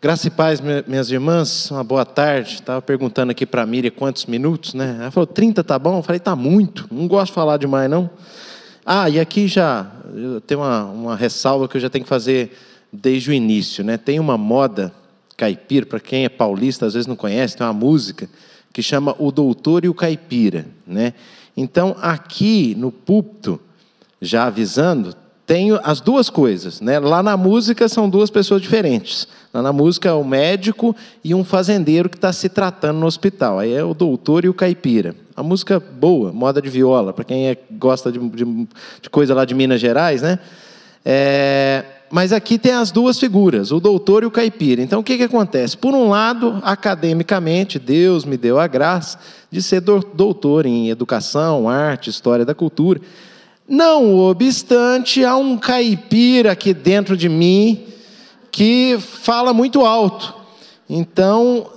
Graça e paz, minhas irmãs, uma boa tarde. Estava perguntando aqui para a Miriam quantos minutos, né? Ela falou, 30 tá bom? Eu falei, tá muito, não gosto de falar demais, não. E aqui já tem uma ressalva que eu já tenho que fazer desde o início, né? Tem uma moda caipira, para quem é paulista, às vezes não conhece, tem uma música que chama O Doutor e o Caipira, né? Então, aqui no púlpito, já avisando, tenho as duas coisas, né? Lá na música são duas pessoas diferentes. Lá na música é o médico e um fazendeiro que está se tratando no hospital. Aí é o doutor e o caipira. A música boa, moda de viola, para quem gosta de coisa lá de Minas Gerais, né? Mas aqui tem as duas figuras, o doutor e o caipira. Então, o que acontece? Por um lado, academicamente, Deus me deu a graça de ser doutor em educação, arte, história da cultura. Não obstante, há um caipira aqui dentro de mim que fala muito alto. Então,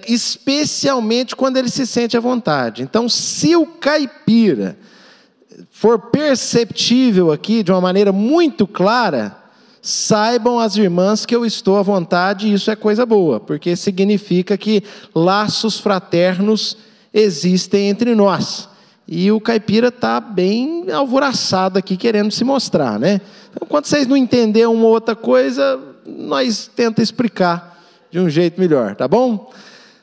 especialmente quando ele se sente à vontade. Então, se o caipira for perceptível aqui de uma maneira muito clara, saibam as irmãs que eu estou à vontade, e isso é coisa boa, porque significa que laços fraternos existem entre nós. E o caipira está bem alvoroçado aqui, querendo se mostrar, né? Então, quando vocês não entenderem uma outra coisa, nós tentamos explicar de um jeito melhor, tá bom?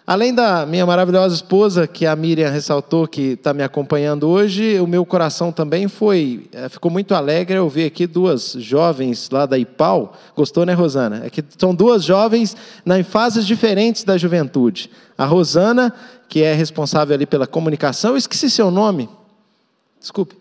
Além da minha maravilhosa esposa, que a Miriam ressaltou, que está me acompanhando hoje, o meu coração também ficou muito alegre ao ver aqui duas jovens lá da IPAL. Gostou, né, Rosana? São duas jovens em fases diferentes da juventude. A Rosana, que é responsável ali pela comunicação, eu esqueci seu nome, desculpe,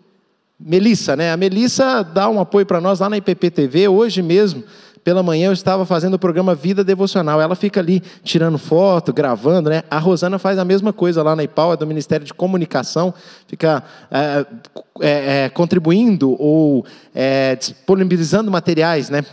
Melissa, né? A Melissa dá um apoio para nós lá na IPP-TV, hoje mesmo, pela manhã eu estava fazendo o programa Vida Devocional, ela fica ali tirando foto, gravando, né? A Rosana faz a mesma coisa lá na IPAL, é do Ministério de Comunicação, fica contribuindo ou disponibilizando materiais, né?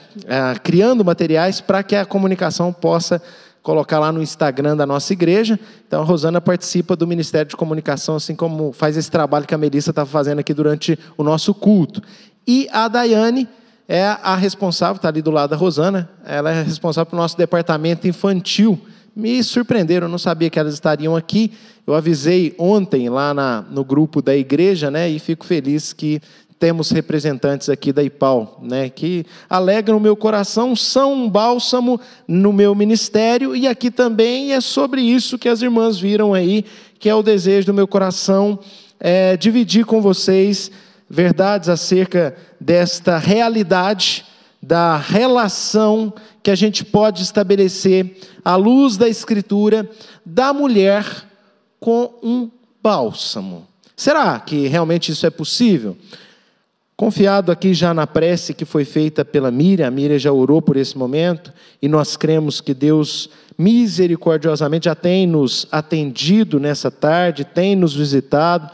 Criando materiais para que a comunicação possa colocar lá no Instagram da nossa igreja. Então a Rosana participa do Ministério de Comunicação, assim como faz esse trabalho que a Melissa está fazendo aqui durante o nosso culto. E a Daiane é a responsável, está ali do lado da Rosana, ela é responsável pelo nosso departamento infantil. Me surpreenderam, eu não sabia que elas estariam aqui. Eu avisei ontem lá no grupo da igreja, né, e fico feliz que temos representantes aqui da IPAL, né, que alegram o meu coração, são um bálsamo no meu ministério, e aqui também é sobre isso que as irmãs viram aí, que é o desejo do meu coração, dividir com vocês verdades acerca desta realidade, da relação que a gente pode estabelecer, à luz da Escritura, da mulher com um bálsamo. Será que realmente isso é possível? Confiado aqui já na prece que foi feita pela Miriam, a Miriam já orou por esse momento, e nós cremos que Deus misericordiosamente já tem nos atendido nessa tarde, tem nos visitado.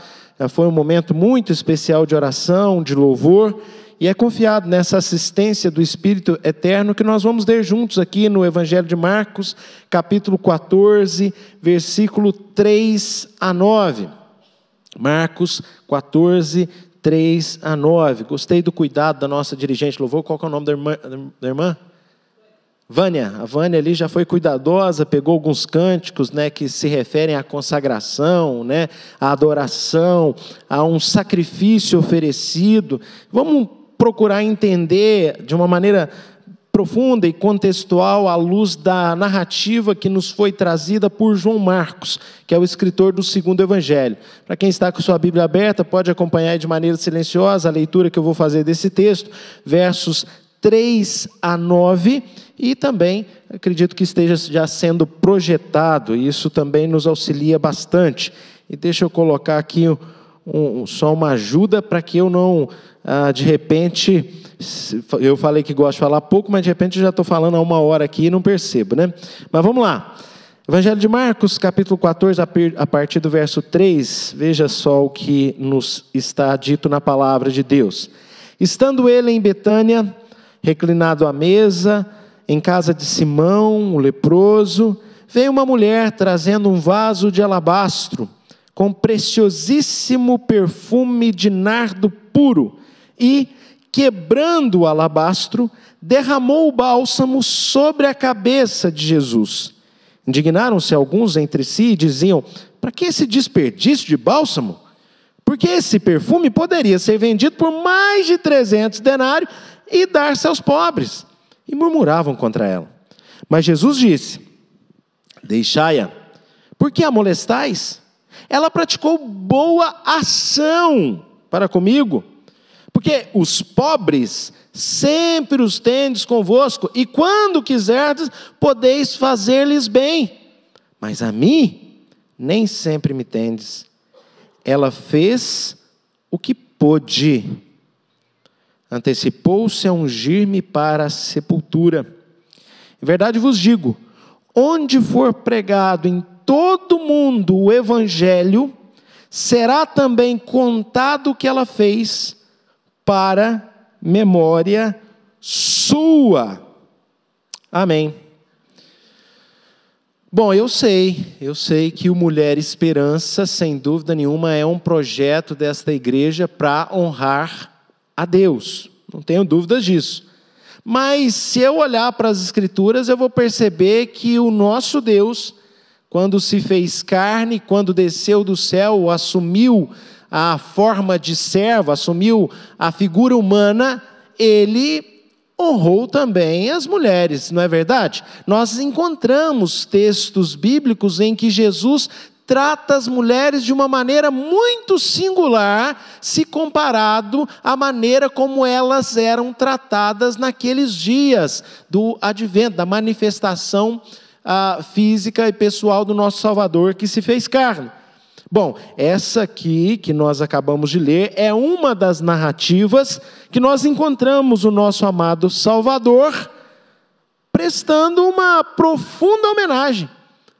Foi um momento muito especial de oração, de louvor, e é confiado nessa assistência do Espírito Eterno que nós vamos ler juntos aqui no Evangelho de Marcos, capítulo 14, versículo 3 a 9. Marcos 14, 3 a 9. Gostei do cuidado da nossa dirigente louvor. Qual que é o nome da irmã? Vânia. A Vânia ali já foi cuidadosa, pegou alguns cânticos, né, que se referem à consagração, né, à adoração, a um sacrifício oferecido. Vamos procurar entender de uma maneira profunda e contextual à luz da narrativa que nos foi trazida por João Marcos, que é o escritor do segundo evangelho. Para quem está com sua Bíblia aberta, pode acompanhar de maneira silenciosa a leitura que eu vou fazer desse texto, versos 3 a 9, e também acredito que esteja já sendo projetado, e isso também nos auxilia bastante. E deixa eu colocar aqui só uma ajuda para que eu não, de repente, eu falei que gosto de falar pouco, mas de repente eu já estou falando há uma hora aqui e não percebo, né? Mas vamos lá. Evangelho de Marcos, capítulo 14, a partir do verso 3, veja só o que nos está dito na palavra de Deus. Estando ele em Betânia, reclinado à mesa, em casa de Simão, o leproso, veio uma mulher trazendo um vaso de alabastro, com preciosíssimo perfume de nardo puro, e quebrando o alabastro, derramou o bálsamo sobre a cabeça de Jesus. Indignaram-se alguns entre si e diziam: para que esse desperdício de bálsamo? Porque esse perfume poderia ser vendido por mais de 300 denários e dar-se aos pobres. E murmuravam contra ela. Mas Jesus disse: deixai-a, por que a molestais? Ela praticou boa ação para comigo, porque os pobres sempre os tendes convosco, e quando quiserdes, podeis fazer-lhes bem, mas a mim, nem sempre me tendes. Ela fez o que pôde, antecipou-se a ungir-me para a sepultura. Em verdade vos digo, onde for pregado em todo mundo o evangelho, será também contado o que ela fez para memória sua. Amém. Bom, eu sei que o Mulher Esperança, sem dúvida nenhuma, é um projeto desta igreja para honrar a Deus. Não tenho dúvidas disso. Mas se eu olhar para as Escrituras, eu vou perceber que o nosso Deus, quando se fez carne, quando desceu do céu, assumiu a forma de servo, assumiu a figura humana, ele honrou também as mulheres, não é verdade? Nós encontramos textos bíblicos em que Jesus trata as mulheres de uma maneira muito singular, se comparado à maneira como elas eram tratadas naqueles dias do advento, da manifestação física e pessoal do nosso Salvador que se fez carne. Bom, essa aqui que nós acabamos de ler é uma das narrativas que nós encontramos o nosso amado Salvador prestando uma profunda homenagem,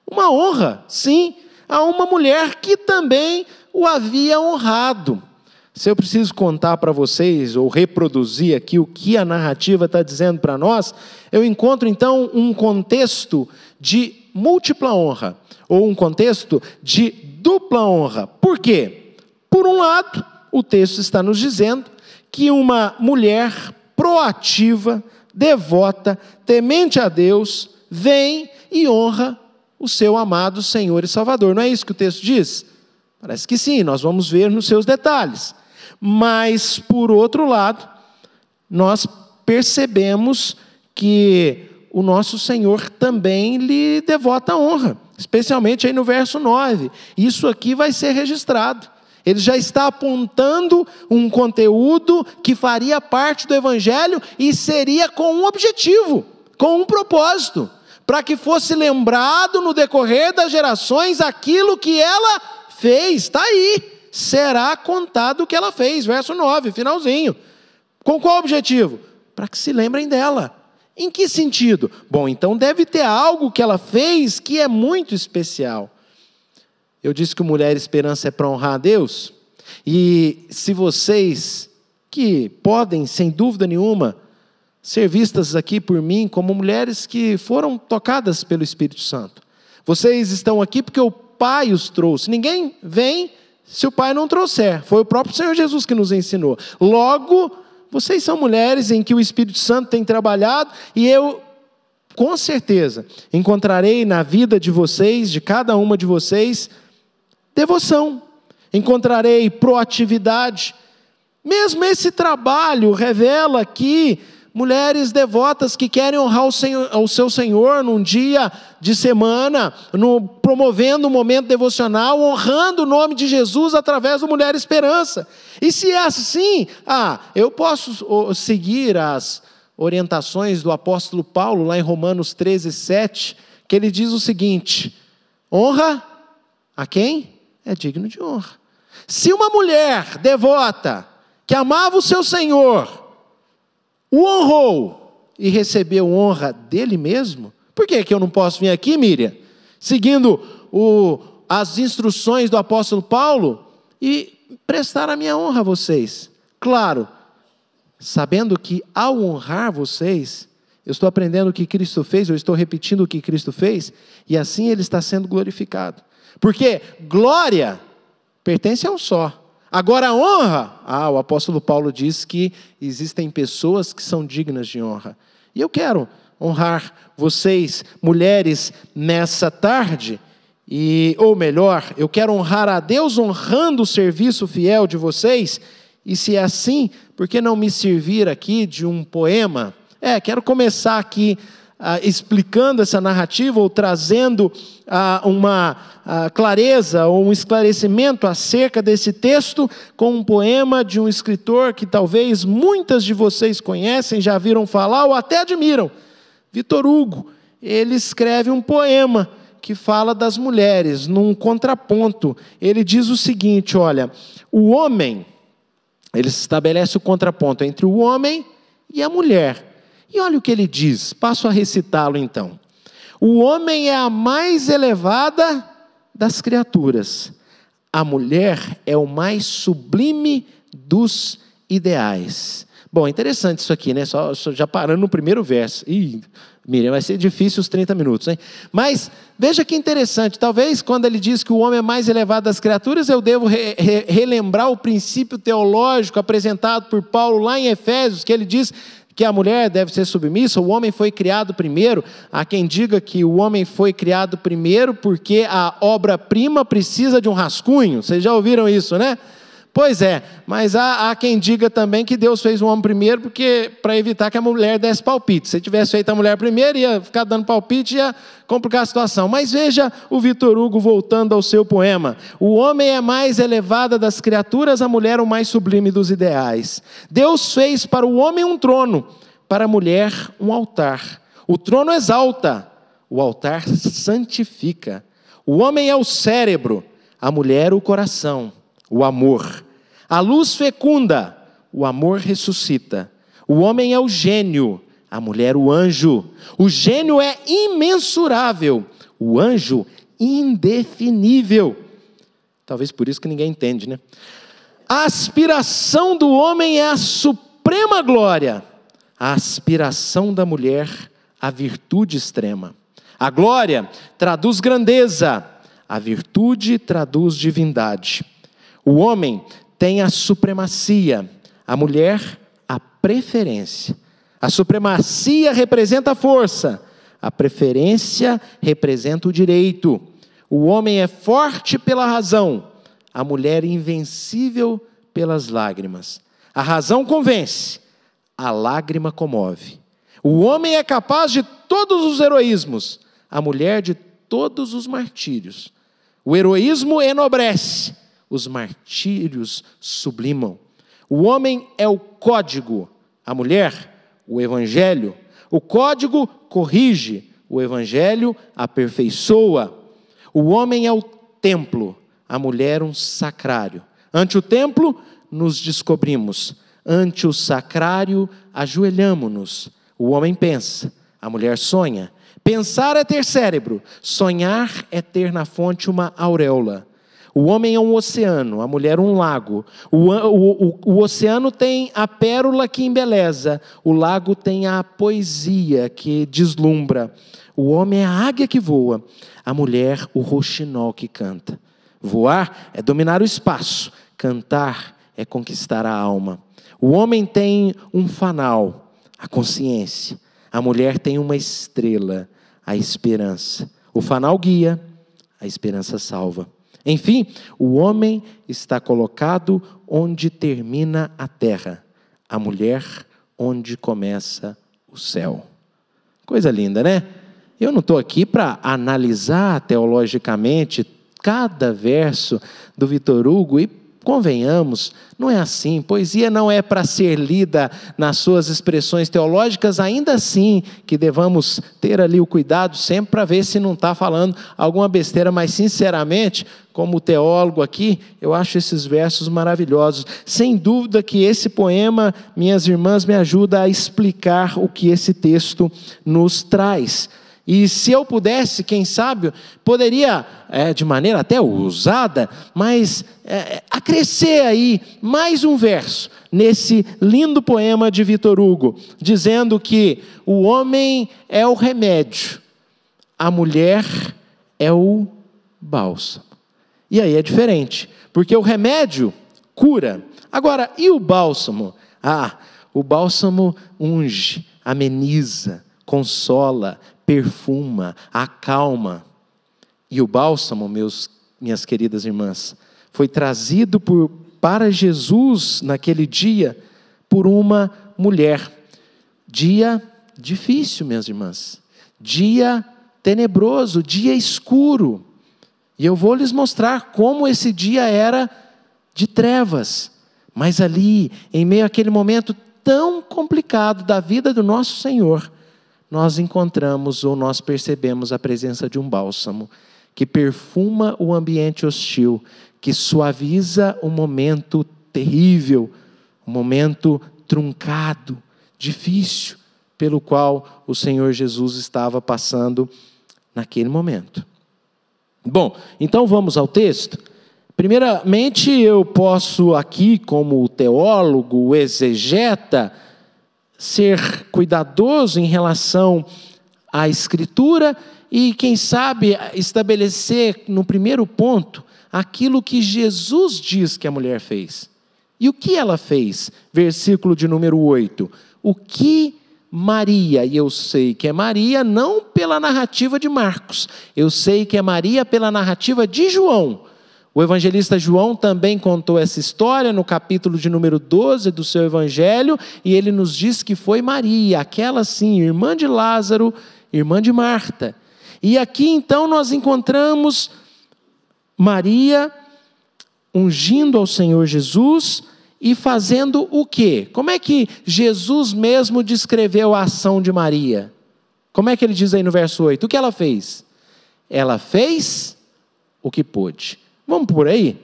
uma honra, sim, a uma mulher que também o havia honrado. Se eu preciso contar para vocês, ou reproduzir aqui o que a narrativa está dizendo para nós, eu encontro então um contexto de múltipla honra, ou um contexto de dupla honra. Por quê? Por um lado, o texto está nos dizendo que uma mulher proativa, devota, temente a Deus, vem e honra o seu amado Senhor e Salvador. Não é isso que o texto diz? Parece que sim, nós vamos ver nos seus detalhes. Mas, por outro lado, nós percebemos que o nosso Senhor também lhe devota honra, especialmente aí no verso 9. Isso aqui vai ser registrado. Ele já está apontando um conteúdo que faria parte do Evangelho e seria com um objetivo, com um propósito, para que fosse lembrado no decorrer das gerações aquilo que ela fez. Está aí, será contado o que ela fez, verso 9, finalzinho. Com qual objetivo? Para que se lembrem dela. Em que sentido? Bom, então deve ter algo que ela fez que é muito especial. Eu disse que o Mulher Esperança é para honrar a Deus, e se vocês, que podem, sem dúvida nenhuma, ser vistas aqui por mim como mulheres que foram tocadas pelo Espírito Santo, vocês estão aqui porque o Pai os trouxe. Ninguém vem se o Pai não trouxer. Foi o próprio Senhor Jesus que nos ensinou. Logo, vocês são mulheres em que o Espírito Santo tem trabalhado, e eu, com certeza, encontrarei na vida de vocês, de cada uma de vocês, devoção. Encontrarei proatividade. Mesmo esse trabalho revela que mulheres devotas que querem honrar o seu Senhor num dia de semana, promovendo um momento devocional, honrando o nome de Jesus através do Mulher Esperança. E se é assim, eu posso seguir as orientações do apóstolo Paulo, lá em Romanos 13:7, que ele diz o seguinte: honra a quem é digno de honra. Se uma mulher devota, que amava o seu Senhor, o honrou e recebeu honra dele mesmo, por que eu não posso vir aqui, Miriam, seguindo as instruções do apóstolo Paulo, e prestar a minha honra a vocês? Claro, sabendo que ao honrar vocês, eu estou aprendendo o que Cristo fez, eu estou repetindo o que Cristo fez, e assim ele está sendo glorificado. Porque glória pertence a um só. Agora a honra, o apóstolo Paulo diz que existem pessoas que são dignas de honra. E eu quero honrar vocês, mulheres, nessa tarde, ou melhor, eu quero honrar a Deus honrando o serviço fiel de vocês, e se é assim, por que não me servir aqui de um poema? Quero começar aqui explicando essa narrativa, ou trazendo uma clareza, ou um esclarecimento acerca desse texto, com um poema de um escritor que talvez muitas de vocês conhecem, já viram falar, ou até admiram, Victor Hugo. Ele escreve um poema que fala das mulheres, num contraponto. Ele diz o seguinte, olha, o homem, ele estabelece o contraponto entre o homem e a mulher. E olha o que ele diz, passo a recitá-lo então. O homem é a mais elevada das criaturas. A mulher é o mais sublime dos ideais. Bom, interessante isso aqui, né? Só já parando no primeiro verso. Miriam, vai ser difícil os 30 minutos, hein? Mas veja que interessante. Talvez quando ele diz que o homem é mais elevado das criaturas, eu devo relembrar o princípio teológico apresentado por Paulo lá em Efésios, que ele diz que a mulher deve ser submissa, o homem foi criado primeiro. Há quem diga que o homem foi criado primeiro porque a obra-prima precisa de um rascunho. Vocês já ouviram isso, né? Pois é, mas há quem diga também que Deus fez o homem primeiro para evitar que a mulher desse palpite. Se tivesse feito a mulher primeiro, ia ficar dando palpite, ia complicar a situação. Mas veja o Victor Hugo voltando ao seu poema. O homem é a mais elevada das criaturas, a mulher o mais sublime dos ideais. Deus fez para o homem um trono, para a mulher um altar. O trono exalta, o altar santifica. O homem é o cérebro, a mulher o coração, o amor. A luz fecunda, o amor ressuscita. O homem é o gênio, a mulher o anjo. O gênio é imensurável, o anjo indefinível. Talvez por isso que ninguém entende, né? A aspiração do homem é a suprema glória. A aspiração da mulher, a virtude extrema. A glória traduz grandeza, a virtude traduz divindade. O homem tem a supremacia, a mulher a preferência. A supremacia representa a força, a preferência representa o direito. O homem é forte pela razão, a mulher invencível pelas lágrimas. A razão convence, a lágrima comove. O homem é capaz de todos os heroísmos, a mulher de todos os martírios. O heroísmo enobrece, os martírios sublimam. O homem é o código, a mulher, o evangelho. O código corrige, o evangelho aperfeiçoa. O homem é o templo, a mulher um sacrário. Ante o templo, nos descobrimos. Ante o sacrário, ajoelhamo-nos. O homem pensa, a mulher sonha. Pensar é ter cérebro, sonhar é ter na fonte uma auréola. O homem é um oceano, a mulher um lago. O oceano tem a pérola que embeleza, o lago tem a poesia que deslumbra. O homem é a águia que voa, a mulher o roxinol que canta. Voar é dominar o espaço, cantar é conquistar a alma. O homem tem um fanal, a consciência. A mulher tem uma estrela, a esperança. O fanal guia, a esperança salva. Enfim, o homem está colocado onde termina a terra, a mulher onde começa o céu. Coisa linda, né? Eu não estou aqui para analisar teologicamente cada verso do Victor Hugo e convenhamos, não é assim. Poesia não é para ser lida nas suas expressões teológicas, ainda assim que devamos ter ali o cuidado sempre para ver se não está falando alguma besteira, mas sinceramente, como teólogo aqui, eu acho esses versos maravilhosos. Sem dúvida que esse poema, minhas irmãs, me ajuda a explicar o que esse texto nos traz. E se eu pudesse, quem sabe, poderia, de maneira até ousada, mas acrescer aí mais um verso, nesse lindo poema de Victor Hugo, dizendo que o homem é o remédio, a mulher é o bálsamo. E aí é diferente, porque o remédio, cura. Agora, e o bálsamo? O bálsamo unge, ameniza, consola, perfuma, acalma. E o bálsamo, minhas queridas irmãs, foi trazido para Jesus naquele dia por uma mulher. Dia difícil, minhas irmãs. Dia tenebroso, dia escuro. E eu vou lhes mostrar como esse dia era de trevas. Mas ali, em meio àquele momento tão complicado da vida do nosso Senhor, nós encontramos ou nós percebemos a presença de um bálsamo que perfuma o ambiente hostil, que suaviza um momento terrível, um momento truncado, difícil, pelo qual o Senhor Jesus estava passando naquele momento. Bom, então vamos ao texto. Primeiramente, eu posso aqui, como teólogo, exegeta, ser cuidadoso em relação à Escritura e, quem sabe, estabelecer no primeiro ponto aquilo que Jesus diz que a mulher fez. E o que ela fez? Versículo de número 8. O que Maria, e eu sei que é Maria não pela narrativa de Marcos, eu sei que é Maria pela narrativa de João. O evangelista João também contou essa história no capítulo de número 12 do seu evangelho, e ele nos diz que foi Maria, aquela sim, irmã de Lázaro, irmã de Marta. E aqui então nós encontramos Maria ungindo ao Senhor Jesus e fazendo o quê? Como é que Jesus mesmo descreveu a ação de Maria? Como é que ele diz aí no verso 8? O que ela fez? Ela fez o que pôde. Vamos por aí?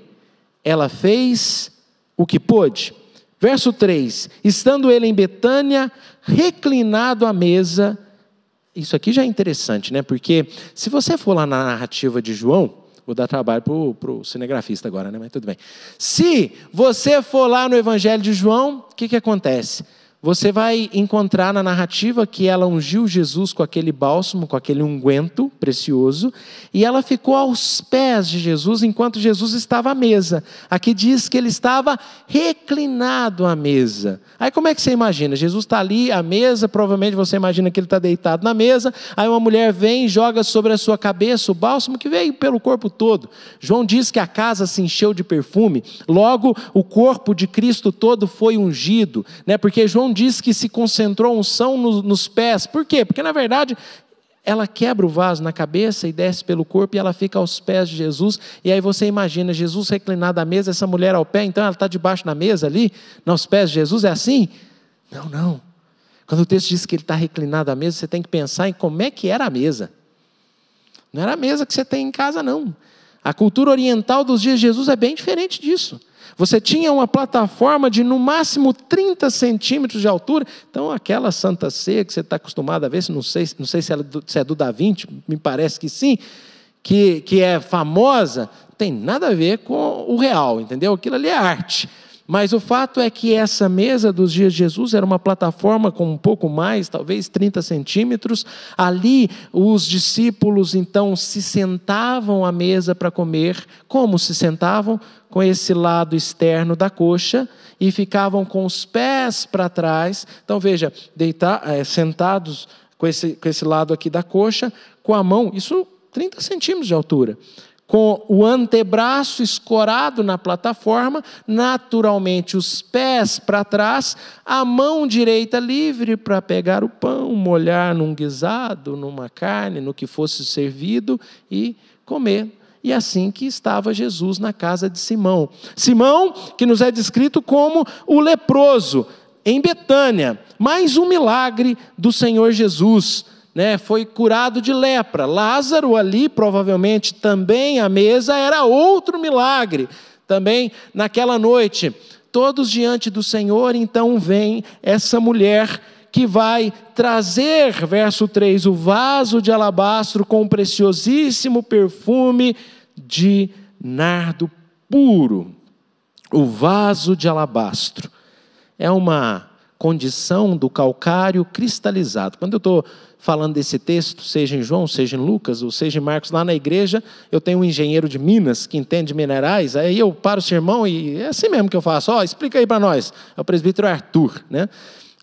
Ela fez o que pôde. Verso 3. Estando ele em Betânia, reclinado à mesa. Isso aqui já é interessante, né? Porque se você for lá na narrativa de João, vou dar trabalho para o cinegrafista agora, né? Mas tudo bem. Se você for lá no Evangelho de João, o que acontece? Você vai encontrar na narrativa que ela ungiu Jesus com aquele bálsamo, com aquele unguento precioso, e ela ficou aos pés de Jesus enquanto Jesus estava à mesa. Aqui diz que ele estava reclinado à mesa. Aí como é que você imagina? Jesus está ali à mesa, provavelmente você imagina que ele está deitado na mesa, aí uma mulher vem e joga sobre a sua cabeça o bálsamo que veio pelo corpo todo. João diz que a casa se encheu de perfume, logo o corpo de Cristo todo foi ungido, né? Porque João diz que se concentrou unção nos pés. Por quê? Porque na verdade ela quebra o vaso na cabeça e desce pelo corpo e ela fica aos pés de Jesus. E aí você imagina Jesus reclinado à mesa, essa mulher ao pé, então ela está debaixo da mesa ali, nos pés de Jesus, é assim? Não. Quando o texto diz que ele está reclinado à mesa, você tem que pensar em como é que era a mesa. Não era a mesa que você tem em casa, não. A cultura oriental dos dias de Jesus é bem diferente disso. Você tinha uma plataforma de no máximo 30 centímetros de altura. Então aquela Santa Ceia que você está acostumado a ver, não sei se é do Da Vinci, me parece que sim, que é famosa, não tem nada a ver com o real, entendeu? Aquilo ali é arte. Mas o fato é que essa mesa dos dias de Jesus era uma plataforma com um pouco mais, talvez 30 centímetros. Ali os discípulos então se sentavam à mesa para comer. Como se sentavam? Com esse lado externo da coxa e ficavam com os pés para trás. Então veja, sentados com esse lado aqui da coxa, com a mão, isso 30 centímetros de altura, com o antebraço escorado na plataforma, naturalmente os pés para trás, a mão direita livre para pegar o pão, molhar num guisado, numa carne, no que fosse servido e comer. E assim que estava Jesus na casa de Simão. Simão, que nos é descrito como o leproso, em Betânia. Mais um milagre do Senhor Jesus. Foi curado de lepra. Lázaro ali, provavelmente também à mesa, era outro milagre. Também naquela noite, todos diante do Senhor, então vem essa mulher que vai trazer, verso 3, o vaso de alabastro com um preciosíssimo perfume de nardo puro. O vaso de alabastro é uma condição do calcário cristalizado. Quando eu estou falando desse texto, seja em João, seja em Lucas, ou seja em Marcos, lá na igreja, eu tenho um engenheiro de Minas que entende minerais, aí eu paro o sermão e é assim mesmo que eu faço. Explica aí para nós. É o presbítero Arthur, né?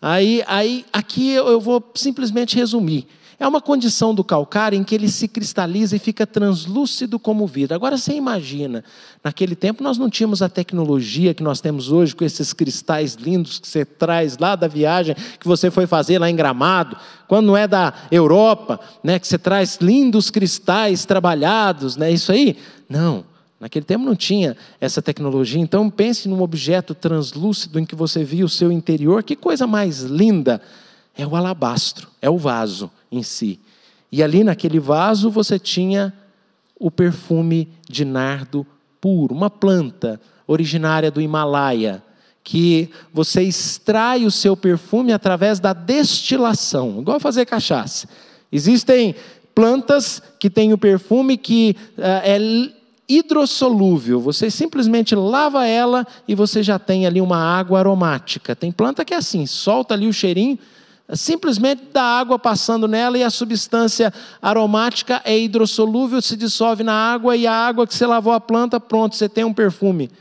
Aí aqui eu vou simplesmente resumir. É uma condição do calcário em que ele se cristaliza e fica translúcido como vidro. Agora você imagina, naquele tempo nós não tínhamos a tecnologia que nós temos hoje, com esses cristais lindos que você traz lá da viagem que você foi fazer lá em Gramado, quando não é da Europa, né, que você traz lindos cristais trabalhados, né, isso aí? Não, naquele tempo não tinha essa tecnologia. Então pense num objeto translúcido em que você via o seu interior. Que coisa mais linda! É o alabastro, é o vaso em si. E ali naquele vaso você tinha o perfume de nardo puro, uma planta originária do Himalaia, que você extrai o seu perfume através da destilação, igual fazer cachaça. Existem plantas que têm o perfume que é hidrossolúvel, você simplesmente lava ela e você já tem ali uma água aromática. Tem planta que é assim, solta ali o cheirinho, simplesmente da água passando nela e a substância aromática é hidrossolúvel, se dissolve na água e a água que você lavou a planta, pronto, você tem um perfume.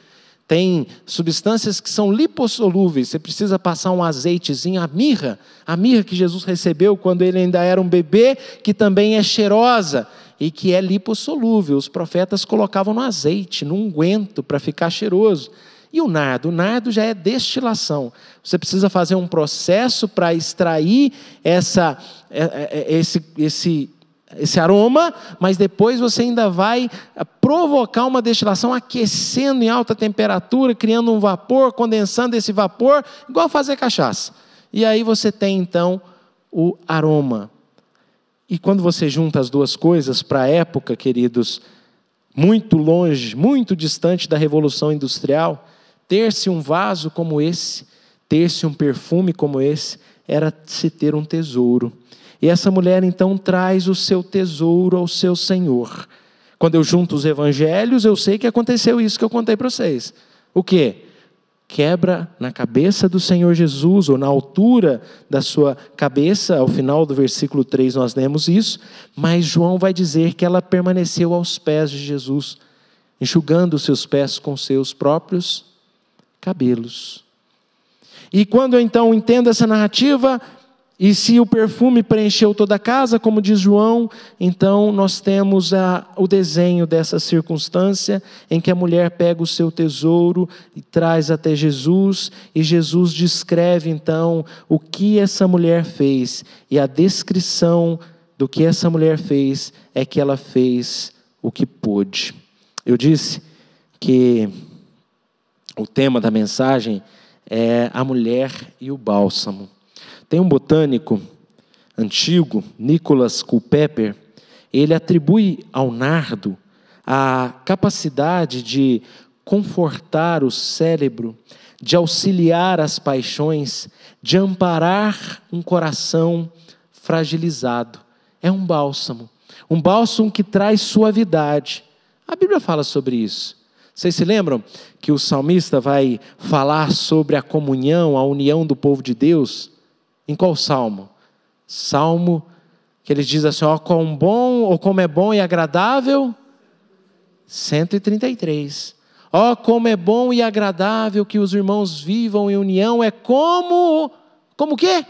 Tem substâncias que são lipossolúveis, você precisa passar um azeitezinho, a mirra que Jesus recebeu quando ele ainda era um bebê, que também é cheirosa e que é lipossolúvel. Os profetas colocavam no azeite, no unguento, para ficar cheiroso. E o nardo já é destilação. Você precisa fazer um processo para extrair esse aroma, mas depois você ainda vai provocar uma destilação aquecendo em alta temperatura, criando um vapor, condensando esse vapor, igual fazer cachaça. E aí você tem então o aroma. E quando você junta as duas coisas, para a época, queridos, muito longe, muito distante da Revolução Industrial, ter-se um vaso como esse, ter-se um perfume como esse, era se ter um tesouro. E essa mulher então traz o seu tesouro ao seu Senhor. Quando eu junto os evangelhos, eu sei que aconteceu isso que eu contei para vocês. O quê? Quebra na cabeça do Senhor Jesus, ou na altura da sua cabeça, ao final do versículo 3 nós lemos isso, mas João vai dizer que ela permaneceu aos pés de Jesus, enxugando os seus pés com seus próprios cabelos. E quando eu então entendo essa narrativa, e se o perfume preencheu toda a casa, como diz João, então nós temos o desenho dessa circunstância, em que a mulher pega o seu tesouro e traz até Jesus, e Jesus descreve então o que essa mulher fez, e a descrição do que essa mulher fez é que ela fez o que pôde. Eu disse que o tema da mensagem é a mulher e o bálsamo. Tem um botânico antigo, Nicholas Culpeper, ele atribui ao nardo a capacidade de confortar o cérebro, de auxiliar as paixões, de amparar um coração fragilizado. É um bálsamo que traz suavidade. A Bíblia fala sobre isso. Vocês se lembram que o salmista vai falar sobre a comunhão, a união do povo de Deus? Em qual salmo? Salmo que ele diz assim, como é bom e agradável. 133. Como é bom e agradável que os irmãos vivam em união, é como o quê?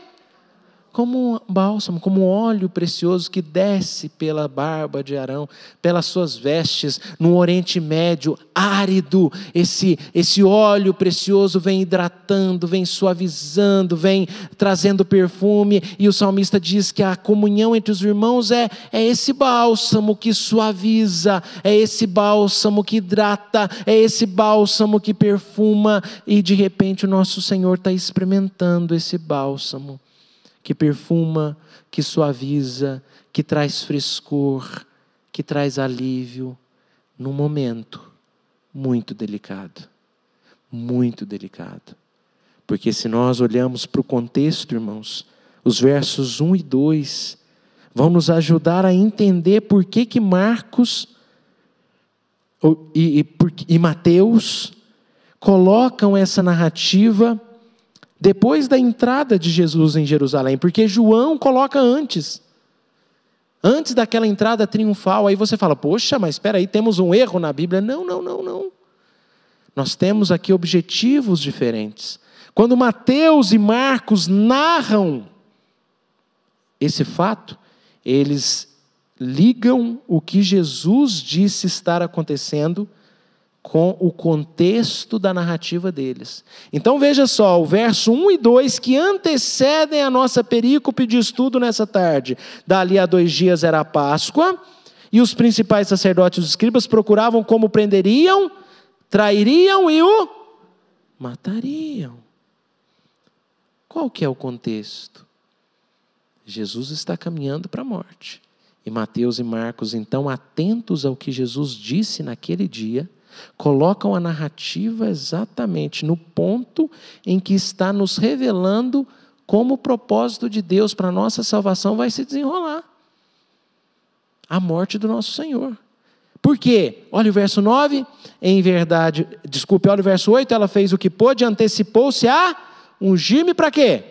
Como um bálsamo, como um óleo precioso que desce pela barba de Arão, pelas suas vestes, no Oriente Médio, árido, esse óleo precioso vem hidratando, vem suavizando, vem trazendo perfume, e o salmista diz que a comunhão entre os irmãos é esse bálsamo que suaviza, é esse bálsamo que hidrata, é esse bálsamo que perfuma, e de repente o nosso Senhor está experimentando esse bálsamo, que perfuma, que suaviza, que traz frescor, que traz alívio, num momento muito delicado. Muito delicado. Porque se nós olhamos para o contexto, irmãos, os versos 1 e 2 vão nos ajudar a entender por que Marcos e Mateus colocam essa narrativa depois da entrada de Jesus em Jerusalém, porque João coloca antes daquela entrada triunfal. Aí você fala, poxa, mas espera aí, temos um erro na Bíblia. Não. Nós temos aqui objetivos diferentes. Quando Mateus e Marcos narram esse fato, eles ligam o que Jesus disse estar acontecendo com o contexto da narrativa deles. Então veja só, o verso 1 e 2 que antecedem a nossa perícope de estudo nessa tarde. Dali a 2 dias era a Páscoa, e os principais sacerdotes e os escribas procuravam como prenderiam, trairiam e o matariam. Qual que é o contexto? Jesus está caminhando para a morte. E Mateus e Marcos, então, atentos ao que Jesus disse naquele dia, colocam a narrativa exatamente no ponto em que está nos revelando como o propósito de Deus para a nossa salvação vai se desenrolar. A morte do nosso Senhor. Por quê? Olha o verso 9, olha o verso 8, ela fez o que pôde, antecipou-se a ungir-me para quê?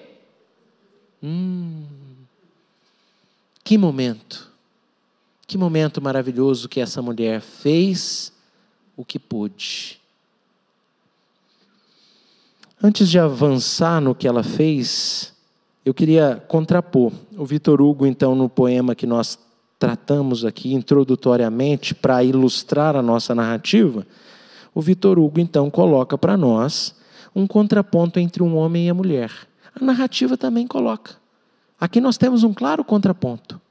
Que momento maravilhoso que essa mulher fez o que pôde. Antes de avançar no que ela fez, eu queria contrapor. O Victor Hugo, então, no poema que nós tratamos aqui introdutoriamente para ilustrar a nossa narrativa, o Victor Hugo, então, coloca para nós um contraponto entre um homem e a mulher. A narrativa também coloca. Aqui nós temos um claro contraponto.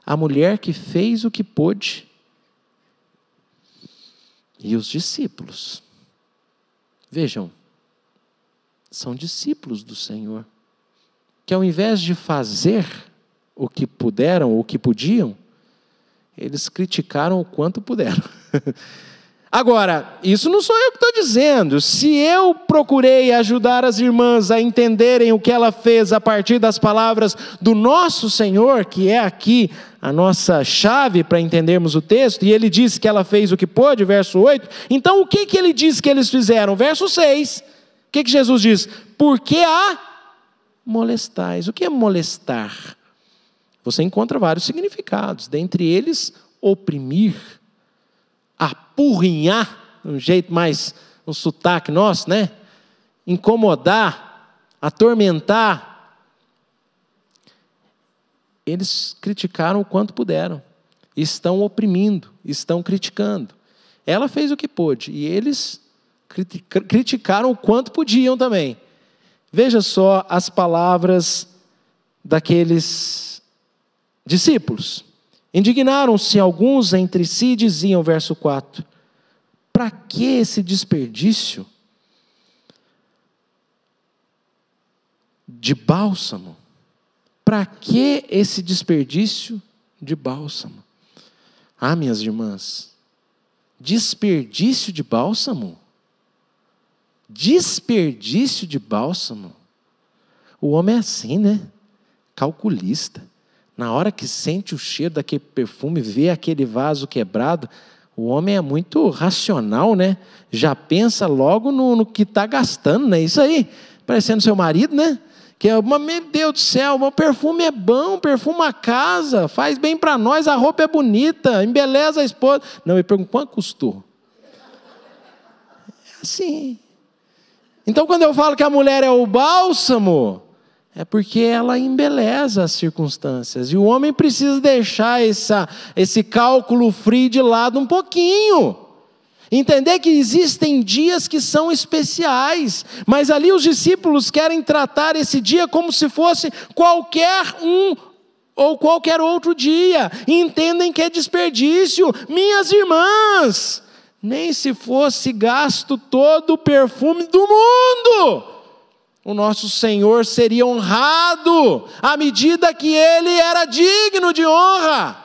A mulher que fez o que pôde e os discípulos. Vejam, são discípulos do Senhor, que ao invés de fazer o que puderam, o que podiam, eles criticaram o quanto puderam. Agora, isso não sou eu que estou dizendo. Se eu procurei ajudar as irmãs a entenderem o que ela fez a partir das palavras do nosso Senhor, que é aqui a nossa chave para entendermos o texto, e ele disse que ela fez o que pôde, verso 8, então o que ele diz que eles fizeram? Verso 6, o que Jesus diz? Porque a molestais. O que é molestar? Você encontra vários significados, dentre eles, oprimir, apurrinhar, um jeito mais, um sotaque nosso, né? Incomodar, atormentar. Eles criticaram o quanto puderam, estão oprimindo, estão criticando. Ela fez o que pôde, e eles criticaram o quanto podiam também. Veja só as palavras daqueles discípulos. Indignaram-se alguns entre si e diziam, verso 4, para que esse desperdício de bálsamo? Para que esse desperdício de bálsamo? Ah, minhas irmãs, desperdício de bálsamo? Desperdício de bálsamo? O homem é assim, né? Calculista. Na hora que sente o cheiro daquele perfume, vê aquele vaso quebrado, o homem é muito racional, né? Já pensa logo no que está gastando, né? Isso aí, parecendo seu marido, né? Que é, meu Deus do céu, o perfume é bom, perfuma a casa, faz bem para nós, a roupa é bonita, embeleza a esposa. Não, eu pergunto, quanto custou? É assim. Então, quando eu falo que a mulher é o bálsamo, é porque ela embeleza as circunstâncias. E o homem precisa deixar esse cálculo frio de lado um pouquinho. Entender que existem dias que são especiais. Mas ali os discípulos querem tratar esse dia como se fosse qualquer um ou qualquer outro dia. E entendem que é desperdício. Minhas irmãs, nem se fosse gasto todo o perfume do mundo, o nosso Senhor seria honrado à medida que Ele era digno de honra.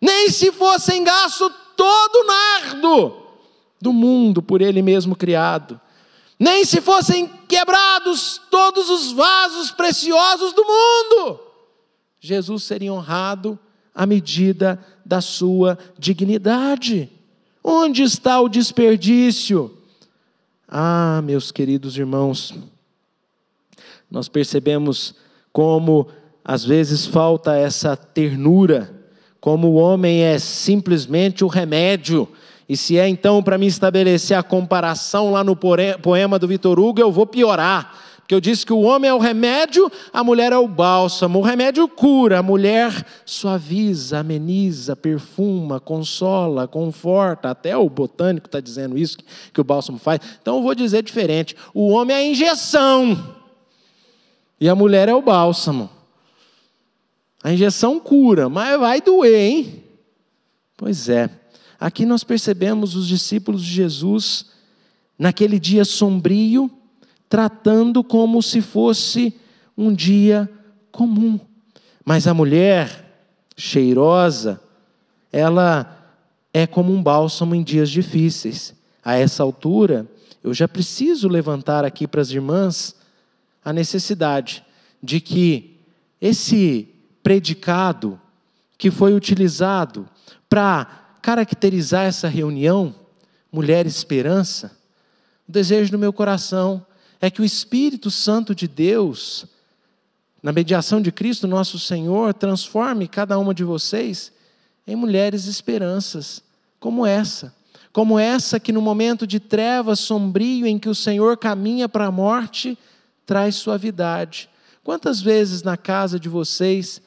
Nem se fossem gasto todo o nardo do mundo por Ele mesmo criado. Nem se fossem quebrados todos os vasos preciosos do mundo. Jesus seria honrado à medida da sua dignidade. Onde está o desperdício? Ah, meus queridos irmãos, nós percebemos como às vezes falta essa ternura, como o homem é simplesmente o remédio. E se é então para me estabelecer a comparação lá no poema do Victor Hugo, eu vou piorar. Porque eu disse que o homem é o remédio, a mulher é o bálsamo. O remédio cura, a mulher suaviza, ameniza, perfuma, consola, conforta. Até o botânico está dizendo isso, que o bálsamo faz. Então eu vou dizer diferente. O homem é a injeção e a mulher é o bálsamo. A injeção cura, mas vai doer, hein? Pois é. Aqui nós percebemos os discípulos de Jesus, naquele dia sombrio, tratando como se fosse um dia comum. Mas a mulher cheirosa, ela é como um bálsamo em dias difíceis. A essa altura, eu já preciso levantar aqui para as irmãs a necessidade de que esse predicado que foi utilizado para caracterizar essa reunião, Mulher Esperança, o desejo do meu coração é que o Espírito Santo de Deus, na mediação de Cristo nosso Senhor, transforme cada uma de vocês em mulheres esperanças, como essa que no momento de trevas sombrio em que o Senhor caminha para a morte, traz suavidade. Quantas vezes na casa de vocês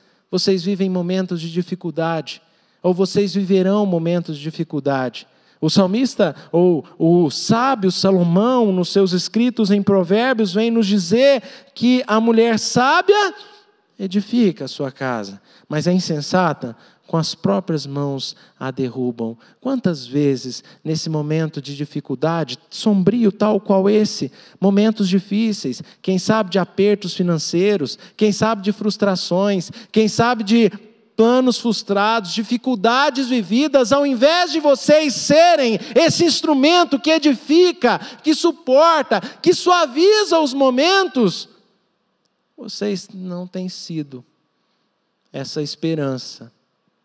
vivem momentos de dificuldade, ou vocês viverão momentos de dificuldade? O salmista, ou o sábio Salomão, nos seus escritos em Provérbios, vem nos dizer que a mulher sábia edifica a sua casa, mas a insensata, com as próprias mãos, a derrubam. Quantas vezes, nesse momento de dificuldade, sombrio tal qual esse, momentos difíceis, quem sabe de apertos financeiros, quem sabe de frustrações, quem sabe de planos frustrados, dificuldades vividas, ao invés de vocês serem esse instrumento que edifica, que suporta, que suaviza os momentos, vocês não têm sido essa esperança,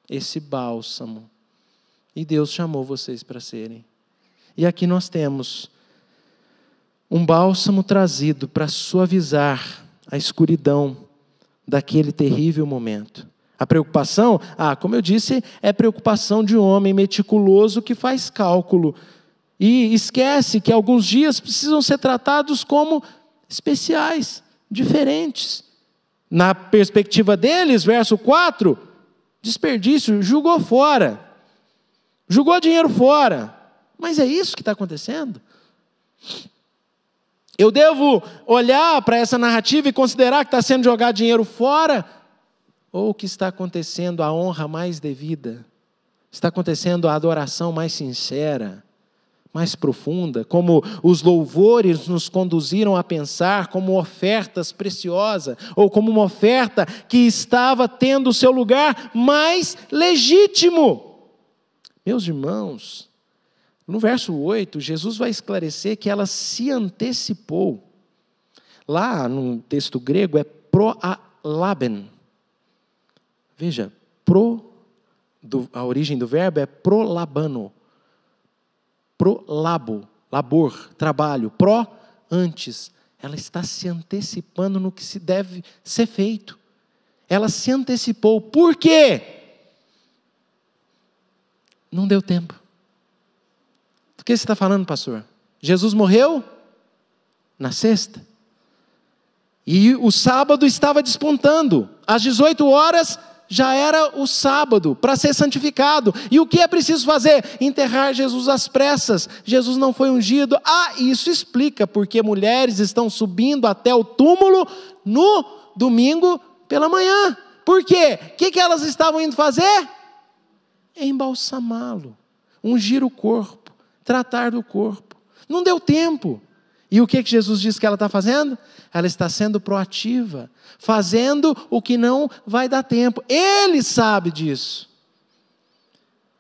esse bálsamo. E Deus chamou vocês para serem. E aqui nós temos um bálsamo trazido para suavizar a escuridão daquele terrível momento. A preocupação, como eu disse, é preocupação de um homem meticuloso que faz cálculo e esquece que alguns dias precisam ser tratados como especiais, diferentes. Na perspectiva deles, verso 4, desperdício, jogou fora, jogou dinheiro fora. Mas é isso que está acontecendo? Eu devo olhar para essa narrativa e considerar que está sendo jogado dinheiro fora? Ou que está acontecendo a honra mais devida? Está acontecendo a adoração mais sincera, mais profunda, como os louvores nos conduziram a pensar, como ofertas preciosas, ou como uma oferta que estava tendo o seu lugar mais legítimo. Meus irmãos, no verso 8, Jesus vai esclarecer que ela se antecipou. Lá no texto grego é proalaben. Veja, a origem do verbo é prolabano. Prolabo, labor, trabalho. Pro, antes. Ela está se antecipando no que se deve ser feito. Ela se antecipou. Por quê? Não deu tempo. Do que você está falando, pastor? Jesus morreu na sexta. E o sábado estava despontando. Às 18 horas... já era o sábado para ser santificado. E o que é preciso fazer? Enterrar Jesus às pressas. Jesus não foi ungido. Isso explica porque mulheres estão subindo até o túmulo no domingo pela manhã. Por quê? O que elas estavam indo fazer? Embalsamá-lo, ungir o corpo, tratar do corpo. Não deu tempo. E o que Jesus diz que ela está fazendo? Ela está sendo proativa, fazendo o que não vai dar tempo. Ele sabe disso.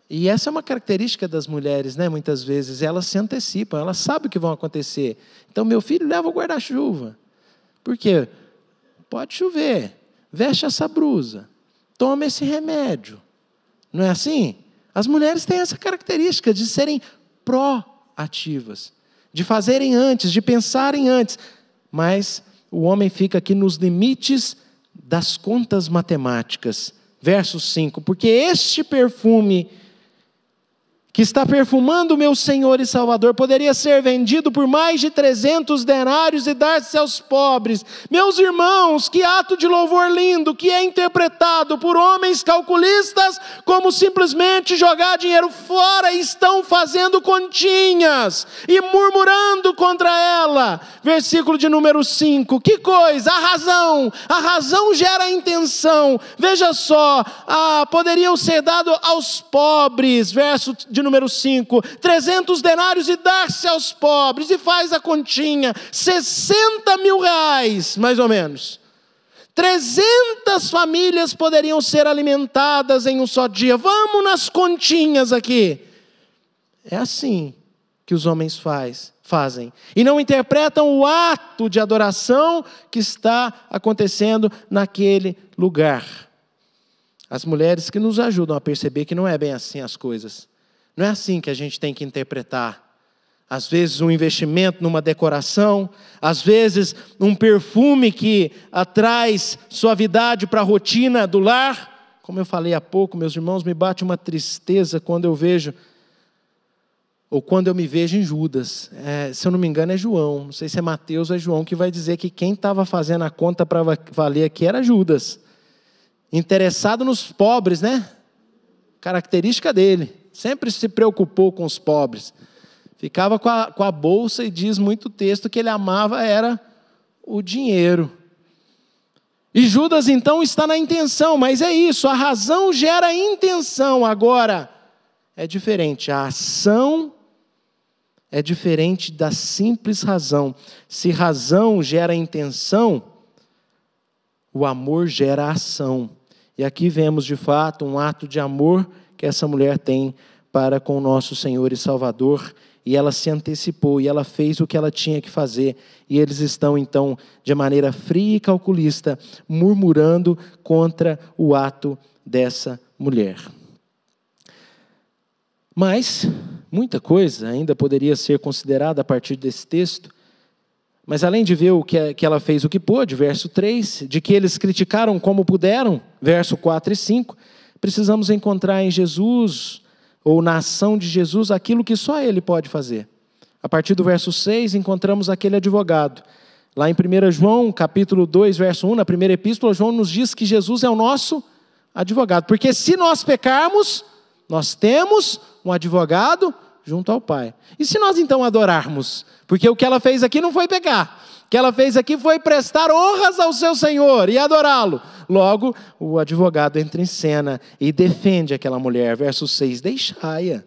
E essa é uma característica das mulheres, né? Muitas vezes elas se antecipam, elas sabem o que vai acontecer. Então, meu filho, leva o guarda-chuva. Por quê? Pode chover, veste essa blusa, toma esse remédio. Não é assim? As mulheres têm essa característica de serem proativas, de fazerem antes, de pensarem antes. Mas o homem fica aqui nos limites das contas matemáticas. Verso 5, porque este perfume que está perfumando o meu Senhor e Salvador, poderia ser vendido por mais de 300 denários e dar-se aos pobres. Meus irmãos, que ato de louvor lindo, que é interpretado por homens calculistas como simplesmente jogar dinheiro fora, e estão fazendo continhas e murmurando contra ela. Versículo de número 5, que coisa, a razão gera a intenção. Veja só, poderiam ser dados aos pobres, verso de número 5, 300 denários e dar-se aos pobres, e faz a continha, 60 mil reais, mais ou menos. 300 famílias poderiam ser alimentadas em um só dia. Vamos nas continhas aqui. É assim que os homens fazem. E não interpretam o ato de adoração que está acontecendo naquele lugar. As mulheres que nos ajudam a perceber que não é bem assim as coisas. Não é assim que a gente tem que interpretar. Às vezes um investimento numa decoração, às vezes um perfume que traz suavidade para a rotina do lar. Como eu falei há pouco, meus irmãos, me bate uma tristeza quando eu vejo, ou quando eu me vejo em Judas. Se eu não me engano é João, não sei se é Mateus ou é João, que vai dizer que quem estava fazendo a conta para valer aqui era Judas. Interessado nos pobres, né? Característica dele. Sempre se preocupou com os pobres. Ficava com a bolsa, e diz muito texto que ele amava era o dinheiro. E Judas então está na intenção, mas é isso, a razão gera a intenção. Agora, é diferente, a ação é diferente da simples razão. Se razão gera intenção, o amor gera ação. E aqui vemos de fato um ato de amor que essa mulher tem para com o nosso Senhor e Salvador, e ela se antecipou, e ela fez o que ela tinha que fazer, e eles estão então, de maneira fria e calculista, murmurando contra o ato dessa mulher. Mas, muita coisa ainda poderia ser considerada a partir desse texto, mas além de ver o que ela fez o que pôde, verso 3, de que eles criticaram como puderam, verso 4 e 5, precisamos encontrar em Jesus, ou na ação de Jesus, aquilo que só Ele pode fazer. A partir do verso 6, encontramos aquele advogado. Lá em 1 João, capítulo 2, verso 1, na primeira epístola, João nos diz que Jesus é o nosso advogado. Porque se nós pecarmos, nós temos um advogado junto ao Pai. E se nós então adorarmos? Porque o que ela fez aqui não foi pecar. O que ela fez aqui foi prestar honras ao seu Senhor e adorá-lo. Logo, o advogado entra em cena e defende aquela mulher. Verso 6, deixai-a.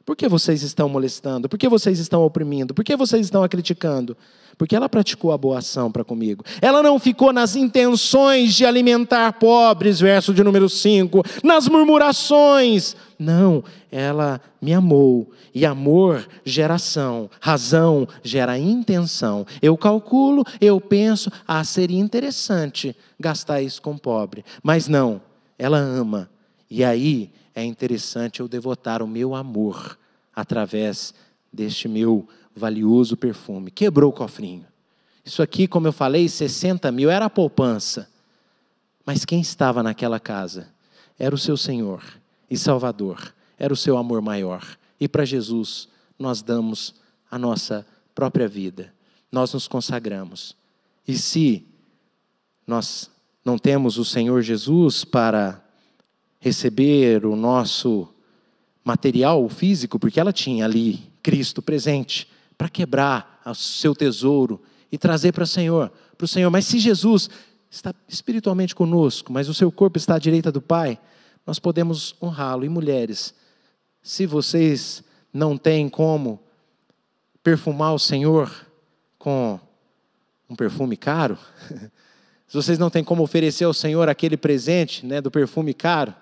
Por que vocês estão molestando? Por que vocês estão oprimindo? Por que vocês estão a criticando? Porque ela praticou a boa ação para comigo. Ela não ficou nas intenções de alimentar pobres, verso de número 5, nas murmurações. Não, ela me amou. E amor gera ação, razão gera intenção. Eu calculo, eu penso, seria interessante gastar isso com pobre. Mas não, ela ama. E aí é interessante eu devotar o meu amor através deste meu valioso perfume. Quebrou o cofrinho. Isso aqui, como eu falei, 60 mil era a poupança. Mas quem estava naquela casa? Era o seu Senhor e Salvador. Era o seu amor maior. E para Jesus, nós damos a nossa própria vida. Nós nos consagramos. E se nós não temos o Senhor Jesus para receber o nosso material físico, porque ela tinha ali Cristo presente, para quebrar o seu tesouro e trazer para o Senhor. Mas se Jesus está espiritualmente conosco, mas o seu corpo está à direita do Pai, nós podemos honrá-lo. E mulheres, se vocês não têm como perfumar o Senhor com um perfume caro, se vocês não têm como oferecer ao Senhor aquele presente, do perfume caro,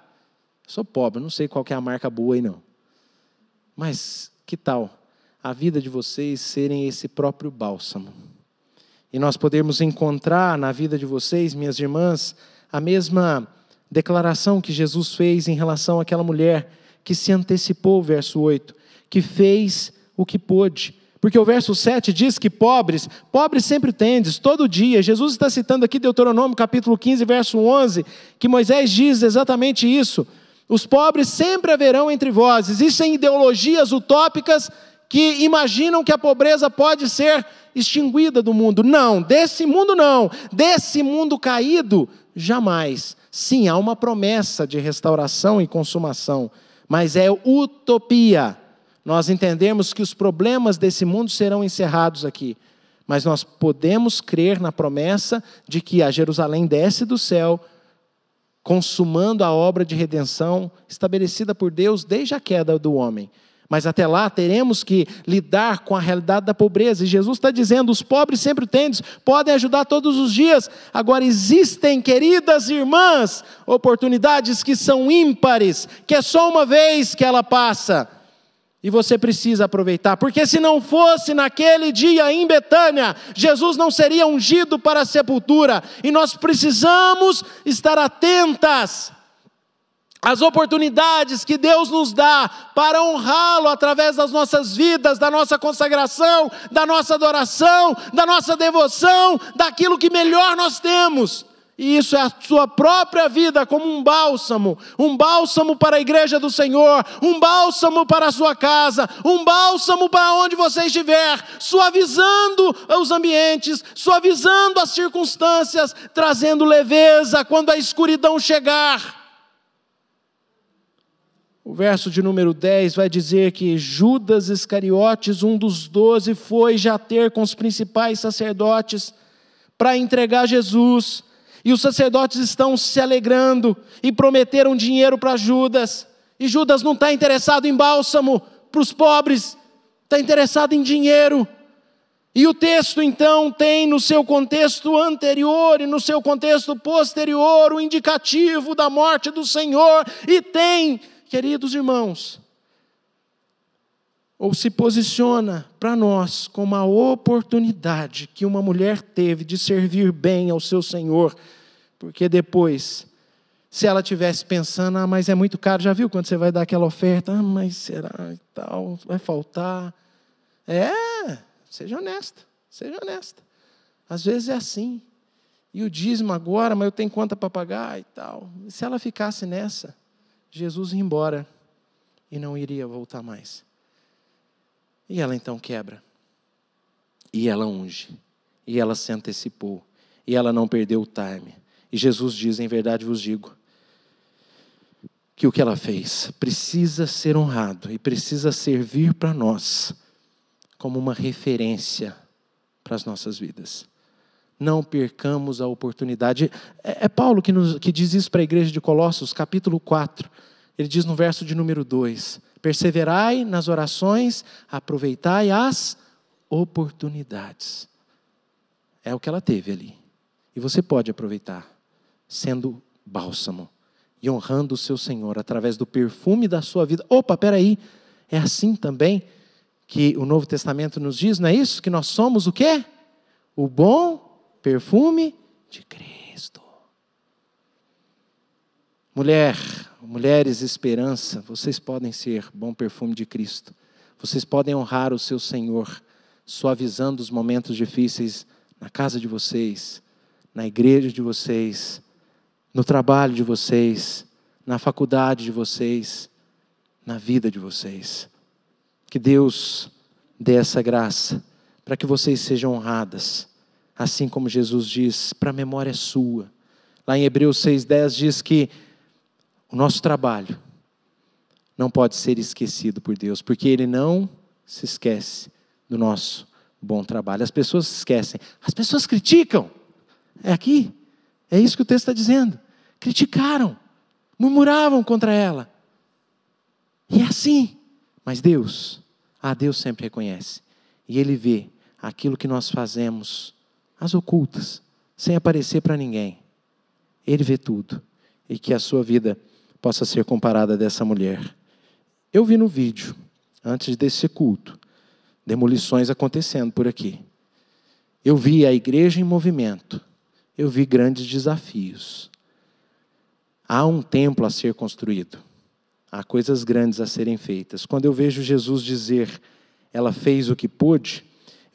eu sou pobre, não sei qual que é a marca boa aí não. Mas que tal a vida de vocês serem esse próprio bálsamo? E nós podemos encontrar na vida de vocês, minhas irmãs, a mesma declaração que Jesus fez em relação àquela mulher que se antecipou, verso 8, que fez o que pôde, Porque o verso 7 diz que pobres sempre tendes, todo dia. Jesus está citando aqui Deuteronômio capítulo 15, verso 11, que Moisés diz exatamente isso. Os pobres sempre haverão entre vós. Existem ideologias utópicas que imaginam que a pobreza pode ser extinguida do mundo. Não, desse mundo não. Desse mundo caído, jamais. Sim, há uma promessa de restauração e consumação, mas é utopia. Nós entendemos que os problemas desse mundo serão encerrados aqui, mas nós podemos crer na promessa de que a Jerusalém desce do céu, consumando a obra de redenção estabelecida por Deus desde a queda do homem. Mas até lá teremos que lidar com a realidade da pobreza. E Jesus está dizendo, os pobres sempre tendes, podem ajudar todos os dias. Agora existem, queridas irmãs, oportunidades que são ímpares, que é só uma vez que ela passa. E você precisa aproveitar, porque se não fosse naquele dia em Betânia, Jesus não seria ungido para a sepultura. E nós precisamos estar atentas às oportunidades que Deus nos dá para honrá-lo através das nossas vidas, da nossa consagração, da nossa adoração, da nossa devoção, daquilo que melhor nós temos. E isso é a sua própria vida como um bálsamo para a igreja do Senhor, um bálsamo para a sua casa, um bálsamo para onde você estiver, suavizando os ambientes, suavizando as circunstâncias, trazendo leveza quando a escuridão chegar. O verso de número 10 vai dizer que Judas Iscariotes, um dos 12, foi já ter com os principais sacerdotes para entregar Jesus. E os sacerdotes estão se alegrando e prometeram dinheiro para Judas. E Judas não está interessado em bálsamo para os pobres, está interessado em dinheiro. E o texto então tem no seu contexto anterior e no seu contexto posterior o indicativo da morte do Senhor. E tem, queridos irmãos, ou se posiciona para nós como a oportunidade que uma mulher teve de servir bem ao seu Senhor, porque depois, se ela estivesse pensando, mas é muito caro, já viu quando você vai dar aquela oferta, mas será e tal, vai faltar, seja honesta, às vezes é assim, e o dízimo agora, mas eu tenho conta para pagar e tal, e se ela ficasse nessa, Jesus ia embora, e não iria voltar mais. E ela então quebra, e ela unge, e ela se antecipou, e ela não perdeu o time. E Jesus diz, em verdade vos digo, que o que ela fez precisa ser honrado, e precisa servir para nós, como uma referência para as nossas vidas. Não percamos a oportunidade. É Paulo que diz isso para a igreja de Colossos, capítulo 4, ele diz no verso de número 2, perseverai nas orações, aproveitai as oportunidades. É o que ela teve ali. E você pode aproveitar, sendo bálsamo e honrando o seu Senhor através do perfume da sua vida. Opa, peraí, é assim também que o Novo Testamento nos diz, não é isso? Que nós somos o quê? O bom perfume de Cristo. Mulheres esperança, vocês podem ser bom perfume de Cristo. Vocês podem honrar o seu Senhor, suavizando os momentos difíceis na casa de vocês, na igreja de vocês, no trabalho de vocês, na faculdade de vocês, na vida de vocês. Que Deus dê essa graça para que vocês sejam honradas, assim como Jesus diz, para a memória sua. Lá em Hebreus 6,10 diz que o nosso trabalho não pode ser esquecido por Deus, porque Ele não se esquece do nosso bom trabalho. As pessoas se esquecem, as pessoas criticam. É aqui, é isso que o texto está dizendo. Criticaram, murmuravam contra ela. E é assim. Mas Deus sempre reconhece. E Ele vê aquilo que nós fazemos, às ocultas, sem aparecer para ninguém. Ele vê tudo. E que a sua vida possa ser comparada dessa mulher. Eu vi no vídeo, antes desse culto, demolições acontecendo por aqui. Eu vi a igreja em movimento. Eu vi grandes desafios. Há um templo a ser construído. Há coisas grandes a serem feitas. Quando eu vejo Jesus dizer, ela fez o que pôde,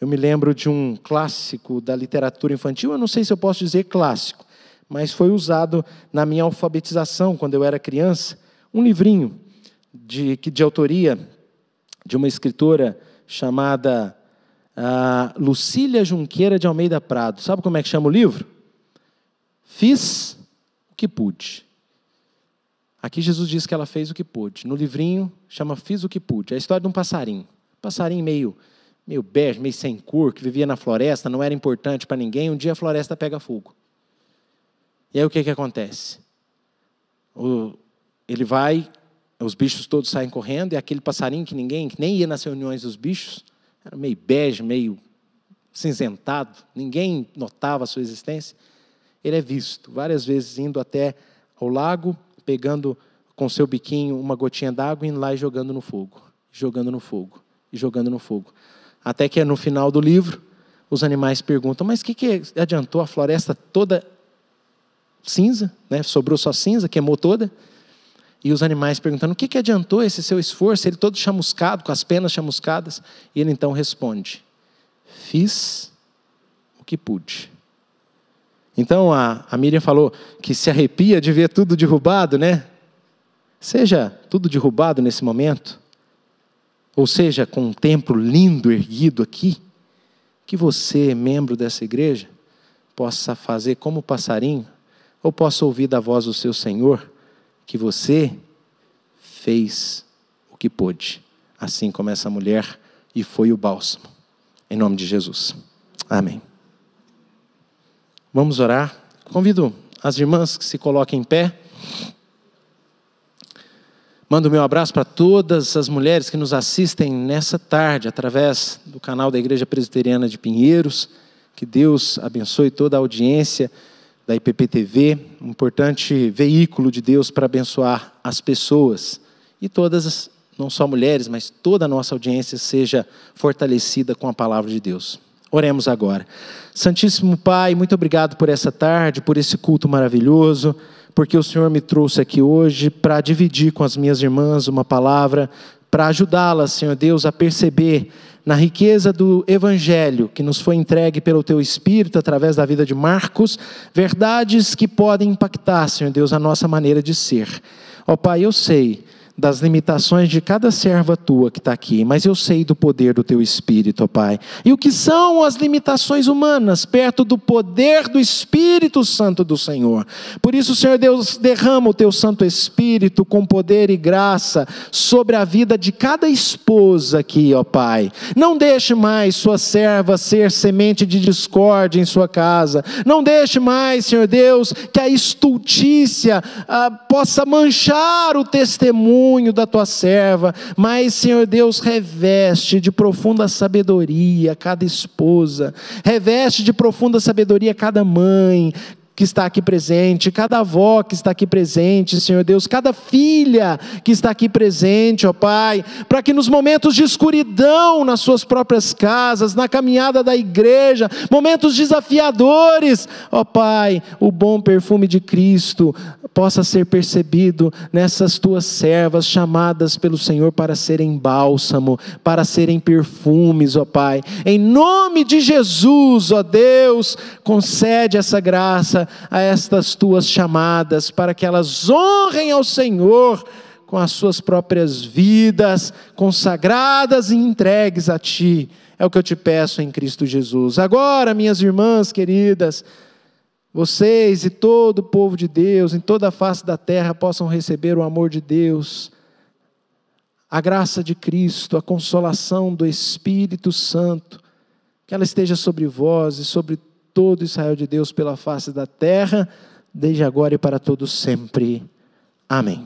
eu me lembro de um clássico da literatura infantil, eu não sei se eu posso dizer clássico, mas foi usado na minha alfabetização, quando eu era criança, um livrinho de autoria de uma escritora chamada Lucília Junqueira de Almeida Prado. Sabe como é que chama o livro? Fiz o que pude. Aqui Jesus diz que ela fez o que pôde. No livrinho chama Fiz o que pude. É a história de um passarinho. Passarinho meio bege, meio sem cor, que vivia na floresta, não era importante para ninguém. Um dia a floresta pega fogo. E aí o que acontece? Ele vai, os bichos todos saem correndo, e aquele passarinho que nem ia nas reuniões dos bichos, era meio bege, meio cinzentado, ninguém notava a sua existência. Ele é visto várias vezes indo até ao lago, pegando com seu biquinho uma gotinha d'água, indo lá e jogando no fogo, jogando no fogo, e jogando no fogo. Até que no final do livro, os animais perguntam, mas o que adiantou a floresta toda cinza, né? Sobrou só cinza, queimou toda? E os animais perguntando, o que adiantou esse seu esforço? Ele todo chamuscado, com as penas chamuscadas. E ele então responde, fiz o que pude. Então a Miriam falou que se arrepia de ver tudo derrubado, né? Seja tudo derrubado nesse momento, ou seja, com um templo lindo erguido aqui, que você, membro dessa igreja, possa fazer como passarinho, ou possa ouvir da voz do seu Senhor, que você fez o que pôde, assim como essa mulher, e foi o bálsamo, em nome de Jesus. Amém. Vamos orar. Convido as irmãs que se coloquem em pé. Mando o meu abraço para todas as mulheres que nos assistem nessa tarde, através do canal da Igreja Presbiteriana de Pinheiros. Que Deus abençoe toda a audiência da IPPTV, um importante veículo de Deus para abençoar as pessoas. E todas, não só mulheres, mas toda a nossa audiência seja fortalecida com a palavra de Deus. Oremos agora. Santíssimo Pai, muito obrigado por essa tarde, por esse culto maravilhoso, porque o Senhor me trouxe aqui hoje para dividir com as minhas irmãs uma palavra, para ajudá-las, Senhor Deus, a perceber na riqueza do Evangelho que nos foi entregue pelo Teu Espírito, através da vida de Marcos, verdades que podem impactar, Senhor Deus, a nossa maneira de ser. Ó Pai, eu sei das limitações de cada serva Tua que está aqui, mas eu sei do poder do Teu Espírito, ó Pai. E o que são as limitações humanas, perto do poder do Espírito Santo do Senhor. Por isso, Senhor Deus, derrama o Teu Santo Espírito com poder e graça sobre a vida de cada esposa aqui, ó Pai. Não deixe mais sua serva ser semente de discórdia em sua casa. Não deixe mais, Senhor Deus, que a estultícia possa manchar o testemunho da tua serva, mas, Senhor Deus, reveste de profunda sabedoria cada esposa, reveste de profunda sabedoria cada mãe que está aqui presente, cada avó que está aqui presente, Senhor Deus, cada filha que está aqui presente, ó Pai, para que nos momentos de escuridão nas suas próprias casas, na caminhada da igreja, momentos desafiadores, ó Pai, o bom perfume de Cristo possa ser percebido nessas tuas servas chamadas pelo Senhor para serem bálsamo, para serem perfumes, ó Pai. Em nome de Jesus, ó Deus, concede essa graça a estas tuas chamadas, para que elas honrem ao Senhor com as suas próprias vidas, consagradas e entregues a Ti. É o que eu te peço em Cristo Jesus. Agora, minhas irmãs queridas, vocês e todo o povo de Deus, em toda a face da terra, possam receber o amor de Deus, a graça de Cristo, a consolação do Espírito Santo, que ela esteja sobre vós e sobre todo Israel de Deus pela face da terra, desde agora e para todos sempre. Amém.